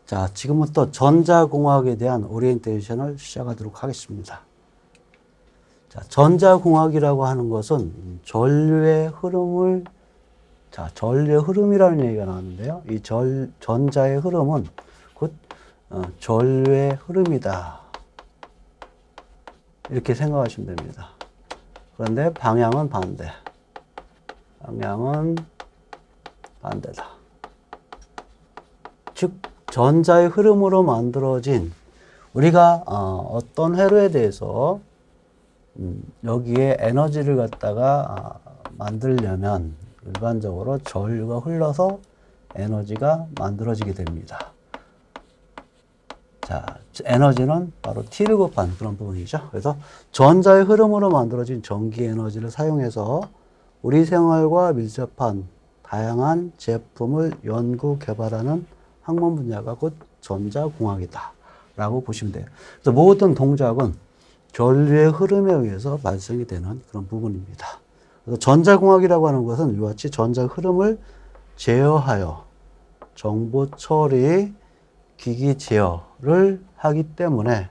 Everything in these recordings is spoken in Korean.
자, 지금부터 전자공학에 대한 오리엔테이션을 시작하도록 하겠습니다. 자, 전자공학이라고 하는 것은 전류의 흐름을, 자, 전류의 흐름이라는 얘기가 나왔는데요. 이 전자의 흐름은 곧 전류의 흐름이다. 이렇게 생각하시면 됩니다. 그런데 방향은 반대. 방향은 반대다. 즉, 전자의 흐름으로 만들어진 우리가 어떤 회로에 대해서 여기에 에너지를 갖다가 만들려면 일반적으로 전류가 흘러서 에너지가 만들어지게 됩니다. 자, 에너지는 바로 T를 곱한 그런 부분이죠. 그래서 전자의 흐름으로 만들어진 전기 에너지를 사용해서 우리 생활과 밀접한 다양한 제품을 연구 개발하는 학문 분야가 곧 전자공학이다 라고 보시면 돼요. 그래서 모든 동작은 전류의 흐름에 의해서 발생이 되는 그런 부분입니다. 그래서 전자공학이라고 하는 것은 이와 같이 전자 흐름을 제어하여 정보 처리, 기기 제어를 하기 때문에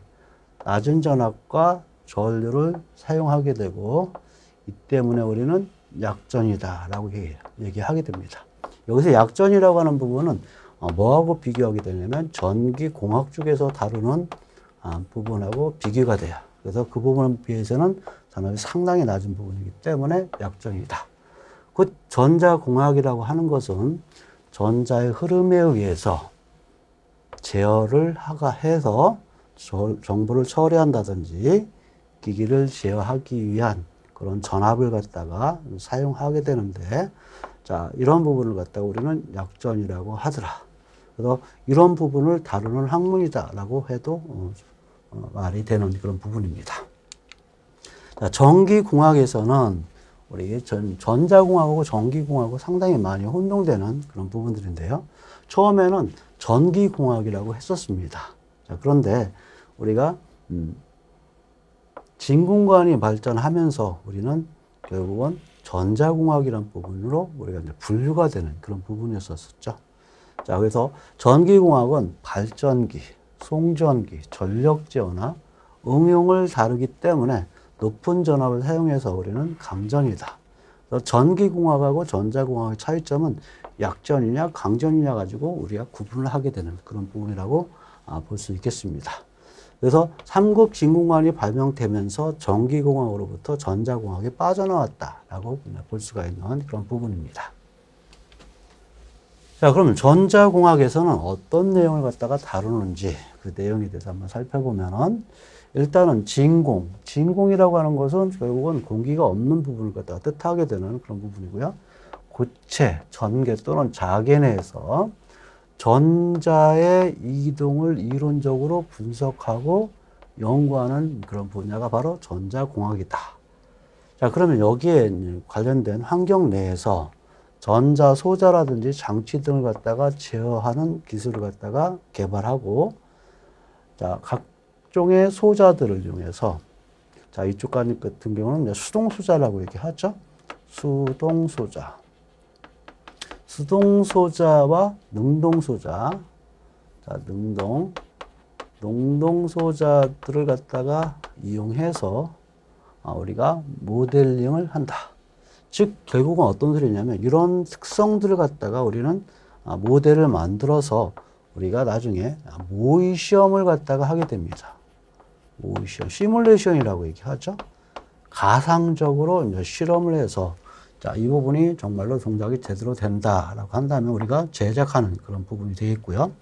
낮은 전압과 전류를 사용하게 되고, 이 때문에 우리는 약전이다 라고 얘기하게 됩니다. 여기서 약전이라고 하는 부분은 뭐하고 비교하게 되냐면 전기공학 쪽에서 다루는 부분하고 비교가 돼요. 그래서 그 부분에 비해서는 잔압이 상당히 낮은 부분이기 때문에 약전이다. 그 전자공학이라고 하는 것은 전자의 흐름에 의해서 제어를 해서 정보를 처리한다든지 기기를 제어하기 위한 그런 전압을 갖다가 사용하게 되는데, 자, 이런 부분을 갖다가 우리는 약전이라고 하더라. 그래서 이런 부분을 다루는 학문이다라고 해도 말이 되는 그런 부분입니다. 자, 전기공학에서는 우리 전자공학하고 전기공학하고 상당히 많이 혼동되는 그런 부분들인데요. 처음에는 전기공학이라고 했었습니다. 자, 그런데 우리가 진공관이 발전하면서 우리는 결국은 전자공학이라는 부분으로 우리가 이제 분류가 되는 그런 부분이었었죠. 자, 그래서 전기공학은 발전기, 송전기, 전력제어나 응용을 다루기 때문에 높은 전압을 사용해서 우리는 강전이다. 그래서 전기공학하고 전자공학의 차이점은 약전이냐 강전이냐 가지고 우리가 구분을 하게 되는 그런 부분이라고 볼 수 있겠습니다. 그래서 삼국 진공관이 발명되면서 전기공학으로부터 전자공학이 빠져나왔다라고 볼 수가 있는 그런 부분입니다. 자, 그러면 전자공학에서는 어떤 내용을 갖다가 다루는지 그 내용에 대해서 한번 살펴보면은, 일단은 진공이라고 하는 것은 결국은 공기가 없는 부분을 갖다가 뜻하게 되는 그런 부분이고요. 고체, 전개 또는 자개 내에서 전자의 이동을 이론적으로 분석하고 연구하는 그런 분야가 바로 전자공학이다. 자, 그러면 여기에 관련된 환경 내에서 전자 소자라든지 장치 등을 갖다가 제어하는 기술을 갖다가 개발하고, 자, 각종의 소자들을 이용해서, 자, 이쪽 같은 경우는 수동소자라고 얘기하죠. 수동소자. 수동소자와 능동소자. 자, 능동소자들을 갖다가 이용해서 우리가 모델링을 한다. 즉, 결국은 어떤 소리냐면 이런 특성들을 갖다가 우리는 모델을 만들어서 우리가 나중에 모의 시험을 갖다가 하게 됩니다. 모의 시험, 시뮬레이션이라고 얘기하죠. 가상적으로 이제 실험을 해서, 자, 이 부분이 정말로 동작이 제대로 된다라고 한다면 우리가 제작하는 그런 부분이 되겠고요.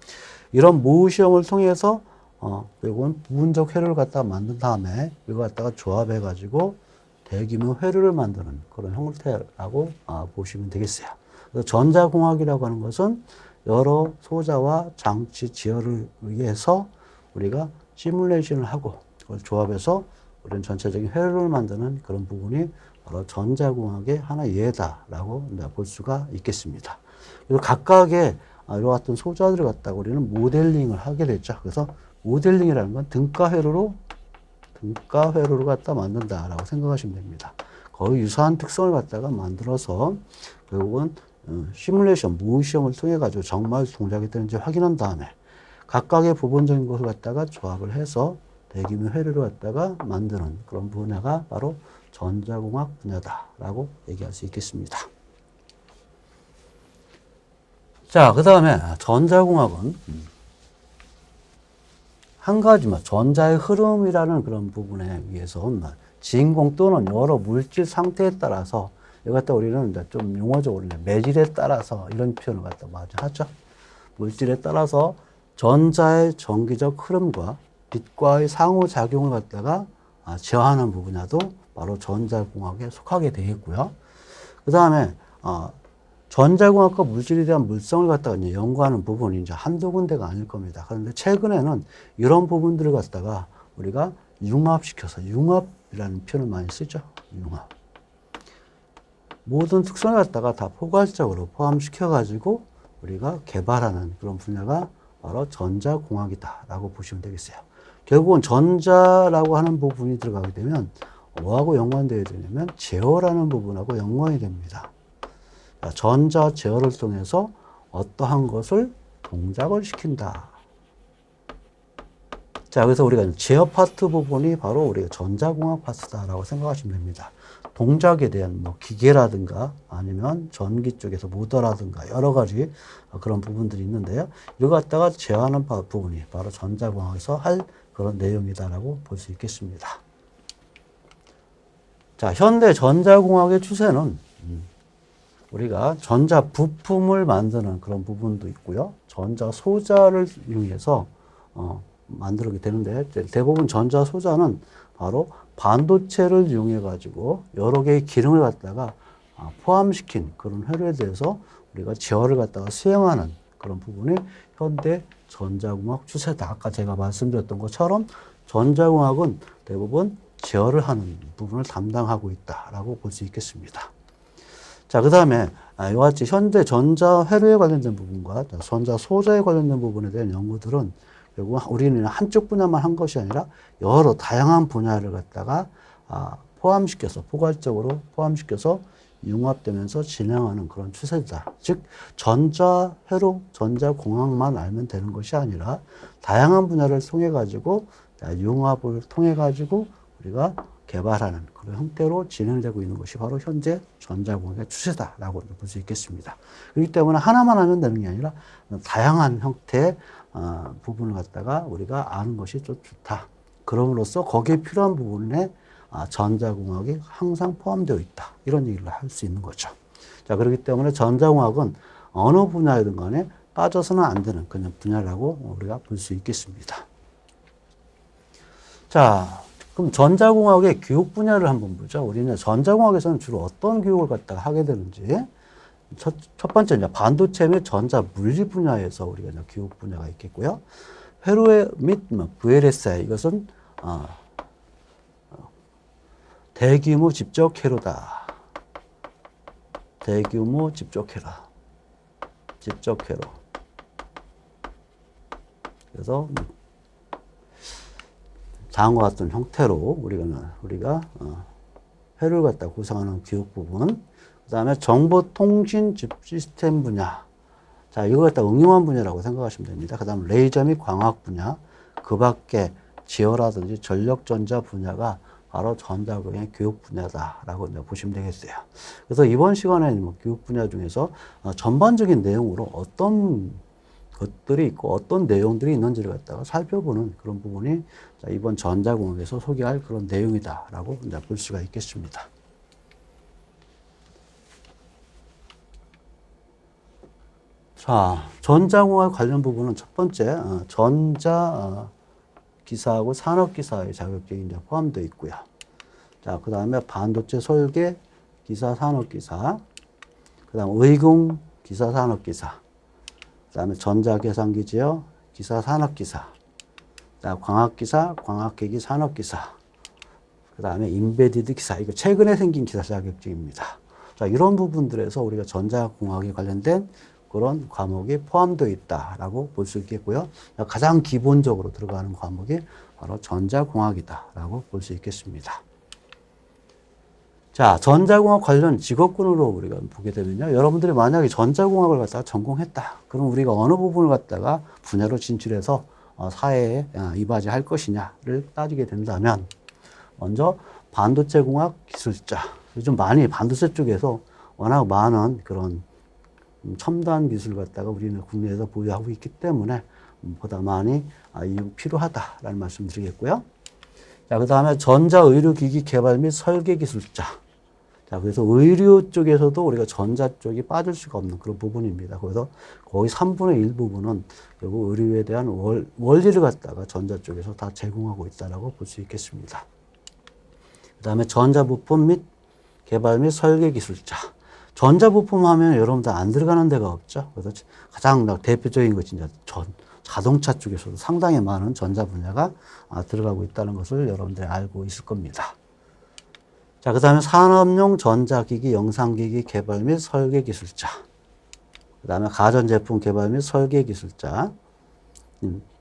이런 모의 시험을 통해서 결국은 부분적 회로를 갖다가 만든 다음에 이거 갖다가 조합해 가지고 대규모 회로를 만드는 그런 형태라고 보시면 되겠어요. 그래서 전자공학이라고 하는 것은 여러 소자와 장치 지열을 위해서 우리가 시뮬레이션을 하고 그걸 조합해서 우리는 전체적인 회로를 만드는 그런 부분이 바로 전자공학의 하나의 예다라고 볼 수가 있겠습니다. 그래서 각각의 이와 같은 소자들을 갖다가 우리는 모델링을 하게 됐죠. 그래서 모델링이라는 건 등가 회로로 갖다 만든다라고 생각하시면 됩니다. 거의 유사한 특성을 갖다가 만들어서 결국은 시뮬레이션, 모의 시험을 통해 가지고 정말 동작이 되는지 확인한 다음에 각각의 부분적인 것을 갖다가 조합을 해서 대규모 회로를 갖다가 만드는 그런 분야가 바로 전자공학 분야다라고 얘기할 수 있겠습니다. 자, 그 다음에 전자공학은 한 가지만 전자의 흐름이라는 그런 부분에 의해서 진공 또는 여러 물질 상태에 따라서 이거 갖다 우리는 이제 좀 용어적으로 매질에 따라서 이런 표현을 갖다 많이 하죠. 물질에 따라서 전자의 전기적 흐름과 빛과의 상호작용을 갖다가 제어하는 분야도 바로 전자공학에 속하게 되겠고요. 그 다음에 전자공학과 물질에 대한 물성을 갖다가 이제 연구하는 부분이 이제 한두 군데가 아닐 겁니다. 그런데 최근에는 이런 부분들을 갖다가 우리가 융합시켜서 융합이라는 표현을 많이 쓰죠. 융합. 모든 특성을 갖다가 다 포괄적으로 포함시켜가지고 우리가 개발하는 그런 분야가 바로 전자공학이다라고 보시면 되겠어요. 결국은 전자라고 하는 부분이 들어가게 되면 뭐하고 연관되어야 되냐면 제어라는 부분하고 연관이 됩니다. 전자 제어를 통해서 어떠한 것을 동작을 시킨다. 자, 그래서 우리가 제어 파트 부분이 바로 우리가 전자공학 파트다라고 생각하시면 됩니다. 동작에 대한 뭐 기계라든가 아니면 전기 쪽에서 모터라든가 여러 가지 그런 부분들이 있는데요. 이거 갖다가 제어하는 부분이 바로 전자공학에서 할 그런 내용이다라고 볼 수 있겠습니다. 자, 현대 전자공학의 추세는 우리가 전자 부품을 만드는 그런 부분도 있고요. 전자 소자를 이용해서 만들게 되는데 대부분 전자 소자는 바로 반도체를 이용해 가지고 여러 개의 기능을 갖다가 포함시킨 그런 회로에 대해서 우리가 제어를 갖다가 수행하는 그런 부분이 현대 전자공학 추세다. 아까 제가 말씀드렸던 것처럼 전자공학은 대부분 제어를 하는 부분을 담당하고 있다라고 볼 수 있겠습니다. 자, 그 다음에 이와 같이 현대 전자 회로에 관련된 부분과 전자 소자에 관련된 부분에 대한 연구들은 결국 우리는 한쪽 분야만 한 것이 아니라 여러 다양한 분야를 갖다가 포함시켜서 포괄적으로 포함시켜서 융합되면서 진행하는 그런 추세다. 즉 전자 회로, 전자 공학만 알면 되는 것이 아니라 다양한 분야를 통해 가지고 융합을 통해 가지고 우리가 개발하는 그런 형태로 진행되고 있는 것이 바로 현재 전자공학의 추세다라고 볼 수 있겠습니다. 그렇기 때문에 하나만 하면 되는 게 아니라 다양한 형태의 부분을 갖다가 우리가 아는 것이 좀 좋다. 그럼으로써 거기에 필요한 부분에 전자공학이 항상 포함되어 있다. 이런 얘기를 할 수 있는 거죠. 자, 그렇기 때문에 전자공학은 어느 분야이든 간에 빠져서는 안 되는 그냥 분야라고 우리가 볼 수 있겠습니다. 자, 그럼 전자공학의 교육 분야를 한번 보죠. 우리는 전자공학에서는 주로 어떤 교육을 갖다가 하게 되는지. 첫 번째, 이제 반도체 및 전자 물리 분야에서 우리가 이제 교육 분야가 있겠고요. 회로 및 VLSI, 이것은, 대규모 집적 회로다. 대규모 집적 회로. 집적 회로. 그래서, 다음과 같은 형태로 우리가 회로를 갖다 구성하는 교육 부분. 그 다음에 정보통신 시스템 분야. 자, 이거 갖다 응용한 분야라고 생각하시면 됩니다. 그 다음 레이저 및 광학 분야. 그 밖에 제어라든지 전력전자 분야가 바로 전자공학의 교육 분야다라고 보시면 되겠어요. 그래서 이번 시간에는 교육 분야 중에서 전반적인 내용으로 어떤 것들이 있고 어떤 내용들이 있는지를 갖다가 살펴보는 그런 부분이 이번 전자공학에서 소개할 그런 내용이다라고 볼 수가 있겠습니다. 자, 전자공학 관련 부분은 첫 번째 전자 기사하고 산업기사의 자격증이 이제 포함되어 있고요. 자, 그 다음에 반도체 설계 기사 산업기사, 그 다음 의공 기사 산업기사, 그 다음에 전자계산기 제어 기사 산업기사, 그 다음 광학기사, 광학계기 산업기사, 그 다음에 인베디드 기사, 이거 최근에 생긴 기사 자격증입니다. 자, 이런 부분들에서 우리가 전자공학에 관련된 그런 과목이 포함되어 있다라고 볼 수 있겠고요. 가장 기본적으로 들어가는 과목이 바로 전자공학이다라고 볼 수 있겠습니다. 자, 전자공학 관련 직업군으로 우리가 보게 되면요. 여러분들이 만약에 전자공학을 갖다가 전공했다. 그럼 우리가 어느 부분을 갖다가 분야로 진출해서 사회에 이바지할 것이냐를 따지게 된다면 먼저 반도체공학 기술자. 요즘 많이 반도체 쪽에서 워낙 많은 그런 첨단 기술 갖다가 우리는 국내에서 보유하고 있기 때문에 보다 많이 필요하다라는 말씀 드리겠고요. 자, 그 다음에 전자의료기기 개발 및 설계 기술자. 자, 그래서 의료 쪽에서도 우리가 전자 쪽이 빠질 수가 없는 그런 부분입니다. 그래서 거의 3분의 1 부분은 결국 의료에 대한 원리를 갖다가 전자 쪽에서 다 제공하고 있다라고 볼 수 있겠습니다. 그 다음에 전자부품 및 개발 및 설계 기술자. 전자부품 하면 여러분들 안 들어가는 데가 없죠. 그래서 가장 대표적인 것이 이제 자동차 쪽에서도 상당히 많은 전자 분야가 들어가고 있다는 것을 여러분들이 알고 있을 겁니다. 자, 그 다음에 산업용 전자기기, 영상기기 개발 및 설계 기술자. 그 다음에 가전제품 개발 및 설계 기술자.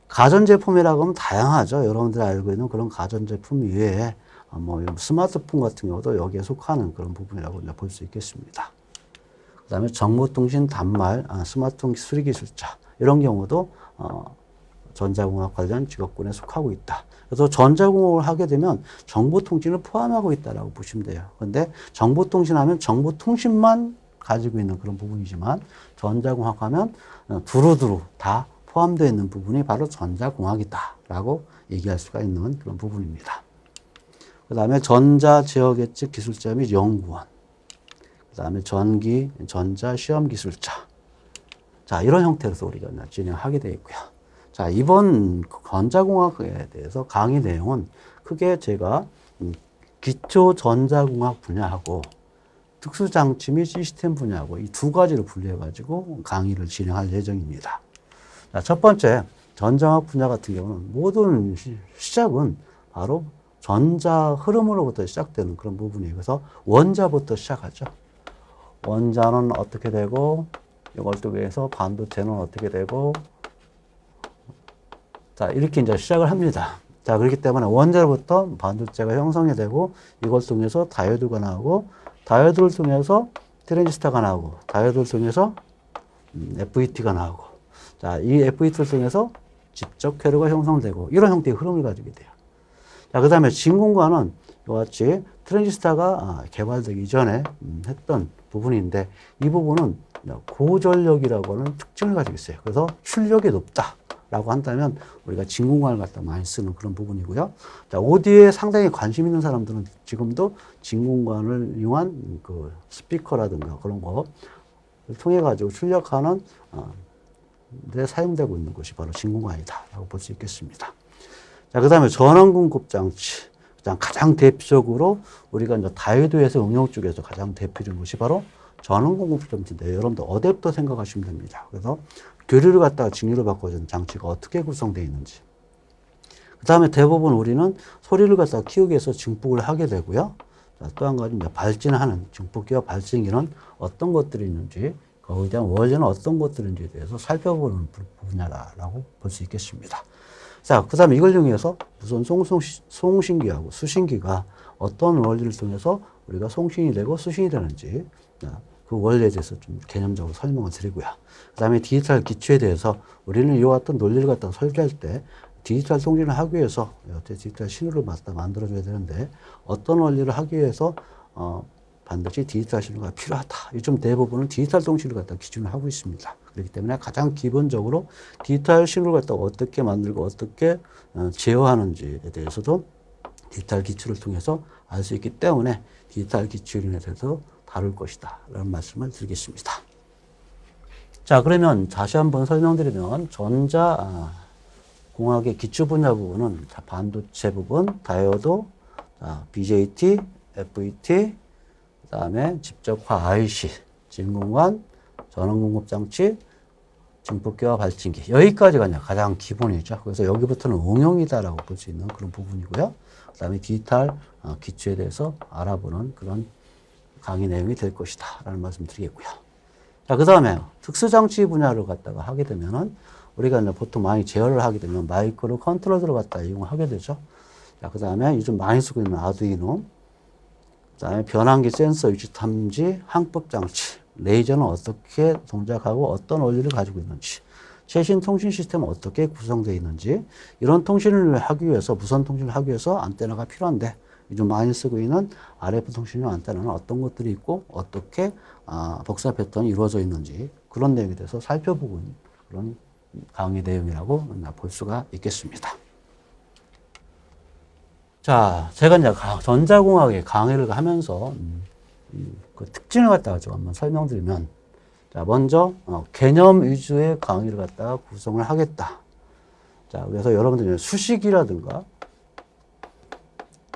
가전제품이라고 하면 다양하죠. 여러분들이 알고 있는 그런 가전제품 이외에 뭐 스마트폰 같은 경우도 여기에 속하는 그런 부분이라고 볼 수 있겠습니다. 그 다음에 정보통신 단말, 스마트폰 수리 기술자. 이런 경우도 전자공학 관련 직업군에 속하고 있다. 그래서 전자공학을 하게 되면 정보통신을 포함하고 있다라고 보시면 돼요. 그런데 정보통신 하면 정보통신만 가지고 있는 그런 부분이지만 전자공학 하면 두루두루 다 포함되어 있는 부분이 바로 전자공학이다라고 얘기할 수가 있는 그런 부분입니다. 그 다음에 전자제어계측 기술자 및 연구원. 그 다음에 전기, 전자 시험 기술자. 자, 이런 형태로서 우리가 진행하게 되어 있고요. 자, 이번 전자공학에 대해서 강의 내용은 크게 제가 기초 전자공학 분야하고 특수장치 및 시스템 분야하고 이 두 가지를 분리해가지고 강의를 진행할 예정입니다. 자, 첫 번째, 전자공학 분야 같은 경우는 모든 시작은 바로 전자 흐름으로부터 시작되는 그런 부분이에요. 그래서 원자부터 시작하죠. 원자는 어떻게 되고, 이걸 또 위해서 반도체는 어떻게 되고, 자, 이렇게 이제 시작을 합니다. 자, 그렇기 때문에 원자로부터 반도체가 형성이 되고, 이걸 통해서 다이오드가 나오고, 다이오드를 통해서 트랜지스터가 나오고, 다이오드를 통해서 FET가 나오고, 자, 이 FET를 통해서 직접 쾌로가 형성되고, 이런 형태의 흐름을 가지게 돼요. 자, 그 다음에 진공관은 이와 같이 트랜지스터가 개발되기 전에 했던 부분인데, 이 부분은 고전력이라고 하는 특징을 가지고 있어요. 그래서 출력이 높다라고 한다면 우리가 진공관을 갖다 많이 쓰는 그런 부분이고요. 자, 오디오에 상당히 관심 있는 사람들은 지금도 진공관을 이용한 그 스피커라든가 그런 거를 통해 가지고 출력하는 데 사용되고 있는 것이 바로 진공관이다라고 볼 수 있겠습니다. 자, 그 다음에 전원 공급 장치. 가장 대표적으로 우리가 이제 다이오드에서 응용 쪽에서 가장 대표적인 것이 바로 전원 공급 장치인데, 여러분들 어댑터 생각하시면 됩니다. 그래서 교류를 갖다가 직류로 바꿔주는 장치가 어떻게 구성되어 있는지. 그 다음에 대부분 우리는 소리를 갖다가 키우기 위해서 증폭을 하게 되고요. 또 한 가지 발진하는 증폭기와 발진기는 어떤 것들이 있는지, 거기에 대한 원리는 어떤 것들인지에 대해서 살펴보는 분야라고 볼 수 있겠습니다. 자, 그 다음에 이걸 이용해서 무슨 송신기하고 수신기가 어떤 원리를 통해서 우리가 송신이 되고 수신이 되는지 그 원리에 대해서 좀 개념적으로 설명을 드리고요. 그 다음에 디지털 기초에 대해서 우리는 이와 같은 논리를 갖다 설계할 때 디지털 송신을 하기 위해서 디지털 신호를 만들어줘야 되는데, 어떤 원리를 하기 위해서 반드시 디지털 신호가 필요하다. 요즘 대부분은 디지털 송신을 갖다 기준을 하고 있습니다. 그렇기 때문에 가장 기본적으로 디지털 신호를 갖다가 어떻게 만들고 어떻게 제어하는지에 대해서도 디지털 기초를 통해서 알 수 있기 때문에 디지털 기초에 대해서 다룰 것이다 라는 말씀을 드리겠습니다. 자, 그러면 다시 한번 설명드리면 전자공학의 기초 분야 부분은 반도체 부분, 다이오드, BJT, FET, 그 다음에 집적화 IC, 진공관, 전원공급장치, 증폭기와 발진기. 여기까지가 가장 기본이죠. 그래서 여기부터는 응용이다라고 볼 수 있는 그런 부분이고요. 그 다음에 디지털 기초에 대해서 알아보는 그런 강의 내용이 될 것이다 라는 말씀 드리겠고요. 자, 그 다음에 특수장치 분야를 갖다가 하게 되면은 우리가 이제 보통 많이 제어를 하게 되면 마이크로 컨트롤러를 갖다 이용하게 되죠. 자, 그 다음에 요즘 많이 쓰고 있는 아두이노, 그다음에 변환기, 센서, 위치 탐지, 항법 장치, 레이저는 어떻게 동작하고 어떤 원리를 가지고 있는지, 최신 통신 시스템은 어떻게 구성되어 있는지, 이런 통신을 하기 위해서, 무선 통신을 하기 위해서 안테나가 필요한데, 요즘 많이 쓰고 있는 RF 통신용 안테나는 어떤 것들이 있고, 어떻게 복사 패턴이 이루어져 있는지, 그런 내용에 대해서 살펴보고 있는 그런 강의 내용이라고 볼 수가 있겠습니다. 자, 제가 이제 전자공학의 강의를 하면서 그 특징을 갖다가 좀 한번 설명드리면, 자, 먼저 개념 위주의 강의를 갖다가 구성을 하겠다. 자, 그래서 여러분들 수식이라든가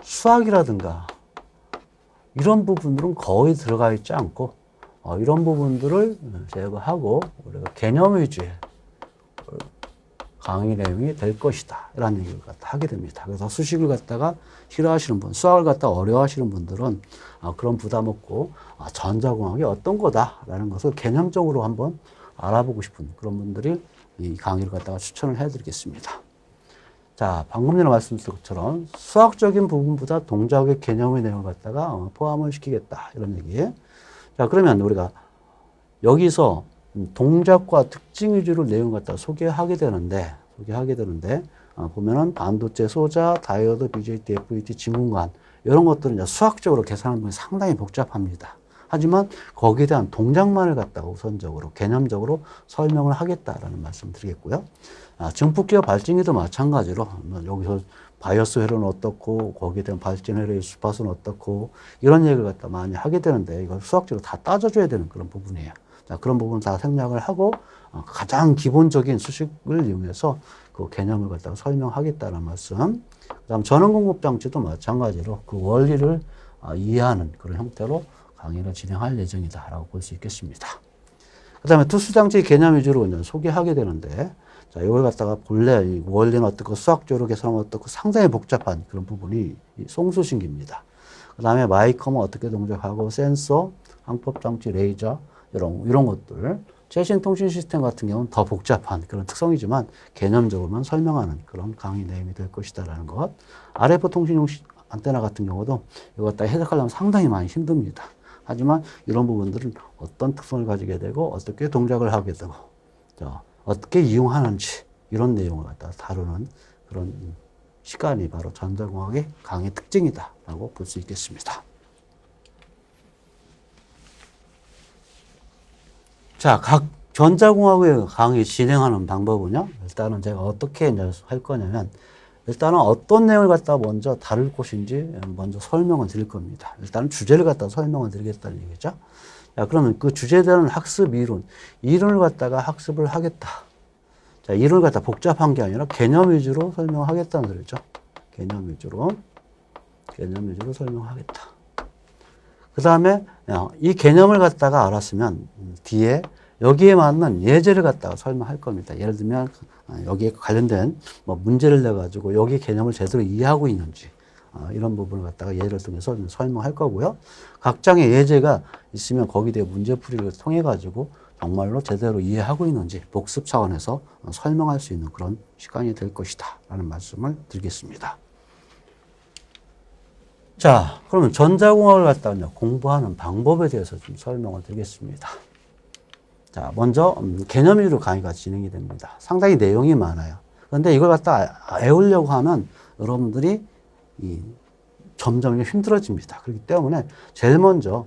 수학이라든가 이런 부분들은 거의 들어가 있지 않고 이런 부분들을 제거하고 우리가 개념 위주의 강의 내용이 될 것이다. 이런 얘기를 갖다 하게 됩니다. 그래서 수식을 갖다가 싫어하시는 분, 수학을 갖다가 어려워하시는 분들은 그런 부담 없고 전자공학이 어떤 거다라는 것을 개념적으로 한번 알아보고 싶은 그런 분들이 이 강의를 갖다가 추천을 해드리겠습니다. 자, 방금 전에 말씀드린 것처럼 수학적인 부분보다 동작의 개념의 내용을 갖다가 포함을 시키겠다. 이런 얘기. 자, 그러면 우리가 여기서 동작과 특징 위주로 내용을 갖다가 소개하게 되는데, 보면은 반도체 소자, 다이오드, BJT, FET, 진공관, 이런 것들은 이제 수학적으로 계산하는 부분이 상당히 복잡합니다. 하지만 거기에 대한 동작만을 갖다가 우선적으로, 개념적으로 설명을 하겠다라는 말씀 드리겠고요. 증폭기와 발진기도 마찬가지로, 여기서 바이어스 회로는 어떻고, 거기에 대한 발진 회로의 주파수는 어떻고, 이런 얘기를 갖다 많이 하게 되는데, 이걸 수학적으로 다 따져줘야 되는 그런 부분이에요. 자, 그런 부분 다 생략을 하고, 가장 기본적인 수식을 이용해서 그 개념을 갖다가 설명하겠다는 말씀. 그 다음 전원공급장치도 마찬가지로 그 원리를 이해하는 그런 형태로 강의를 진행할 예정이다라고 볼 수 있겠습니다. 그 다음에 투수장치 개념 위주로 이제 소개하게 되는데, 자, 이걸 갖다가 본래 이 원리는 어떻고 수학적으로 계산하면 어떻고 상당히 복잡한 그런 부분이 이 송수신기입니다. 그 다음에 마이컴은 어떻게 동작하고 센서, 항법장치, 레이저 이런 것들. 최신 통신 시스템 같은 경우는 더 복잡한 그런 특성이지만 개념적으로만 설명하는 그런 강의 내용이 될 것이다라는 것. RF 통신용 안테나 같은 경우도 이거 갖다 해석하려면 상당히 많이 힘듭니다. 하지만 이런 부분들은 어떤 특성을 가지게 되고 어떻게 동작을 하게 되고 어떻게 이용하는지 이런 내용을 갖다 다루는 그런 시간이 바로 전자공학의 강의 특징이다라고 볼 수 있겠습니다. 자, 각 전자공학의 강의 진행하는 방법은요, 일단은 제가 어떻게 이제 할 거냐면, 일단은 어떤 내용을 갖다 먼저 다룰 것인지 먼저 설명을 드릴 겁니다. 일단은 주제를 갖다 설명을 드리겠다는 얘기죠. 자, 그러면 그 주제에 대한 학습 이론을 갖다가 학습을 하겠다. 자, 이론을 갖다 복잡한 게 아니라 개념 위주로 설명하겠다는 소리죠. 개념 위주로 설명하겠다. 그 다음에 이 개념을 갖다가 알았으면 뒤에 여기에 맞는 예제를 갖다가 설명할 겁니다. 예를 들면 여기에 관련된 뭐 문제를 내가지고 여기 개념을 제대로 이해하고 있는지 이런 부분을 갖다가 예를 통해서 설명할 거고요. 각 장의 예제가 있으면 거기에 대해 문제풀이를 통해 가지고 정말로 제대로 이해하고 있는지 복습 차원에서 설명할 수 있는 그런 시간이 될 것이다 라는 말씀을 드리겠습니다. 자, 그러면 전자공학을 갖다가 공부하는 방법에 대해서 좀 설명을 드리겠습니다. 자, 먼저 개념 위주로 강의가 진행이 됩니다. 상당히 내용이 많아요. 그런데 이걸 갖다 외우려고 하면 여러분들이 점점 힘들어집니다. 그렇기 때문에 제일 먼저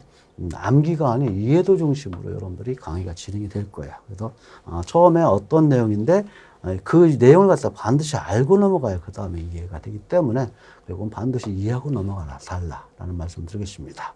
암기가 아닌 이해도 중심으로 여러분들이 강의가 진행이 될 거예요. 그래서 처음에 어떤 내용인데 그 내용을 갖다 반드시 알고 넘어가야 그 다음에 이해가 되기 때문에 그건 반드시 이해하고 넘어가라 달라라는 말씀 드리겠습니다.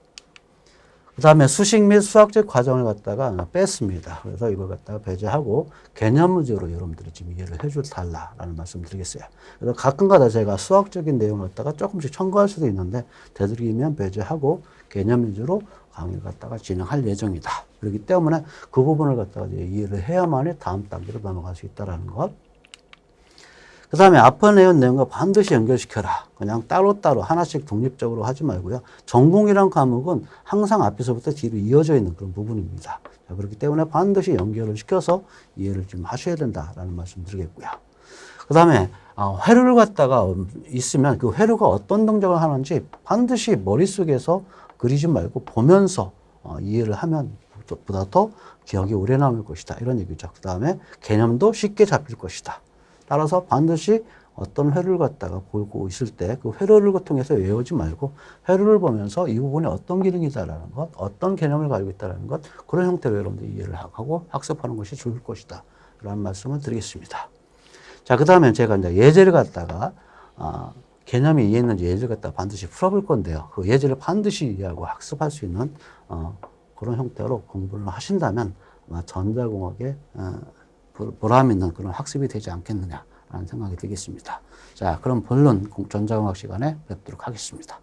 그 다음에 수식 및 수학적 과정을 갖다가 뺐습니다. 그래서 이걸 갖다가 배제하고 개념 위주로 여러분들이 지금 이해를 해줄 달라라는 말씀 드리겠어요. 그래서 가끔가다 제가 수학적인 내용을 갖다가 조금씩 첨가할 수도 있는데 되도록이면 배제하고 개념 위주로 강의를 갖다가 진행할 예정이다. 그렇기 때문에 그 부분을 갖다가 이해를 해야만이 다음 단계로 넘어갈 수 있다는 것. 그 다음에 앞에 내용 내용과 반드시 연결시켜라. 그냥 따로따로 하나씩 독립적으로 하지 말고요. 전공이란 과목은 항상 앞에서부터 뒤로 이어져 있는 그런 부분입니다. 자, 그렇기 때문에 반드시 연결을 시켜서 이해를 좀 하셔야 된다라는 말씀 드리겠고요. 그 다음에 회로를 갖다가 있으면 그 회로가 어떤 동작을 하는지 반드시 머릿속에서 그리지 말고 보면서 이해를 하면 보다 더 기억이 오래 남을 것이다. 이런 얘기죠. 그 다음에 개념도 쉽게 잡힐 것이다. 따라서 반드시 어떤 회로를 갖다가 보고 있을 때 그 회로를 통해서 외우지 말고 회로를 보면서 이 부분에 어떤 기능이다라는 것, 어떤 개념을 가지고 있다라는 것, 그런 형태로 여러분들 이해를 하고 학습하는 것이 좋을 것이다. 라는 말씀을 드리겠습니다. 자, 그 다음에 제가 이제 예제를 갖다가, 개념이 이해했는지 예제를 갖다가 반드시 풀어볼 건데요. 그 예제를 반드시 이해하고 학습할 수 있는, 그런 형태로 공부를 하신다면 아마 전자공학에, 보람 있는 그런 학습이 되지 않겠느냐라는 생각이 들겠습니다. 자, 그럼 본론 전자공학 시간에 뵙도록 하겠습니다.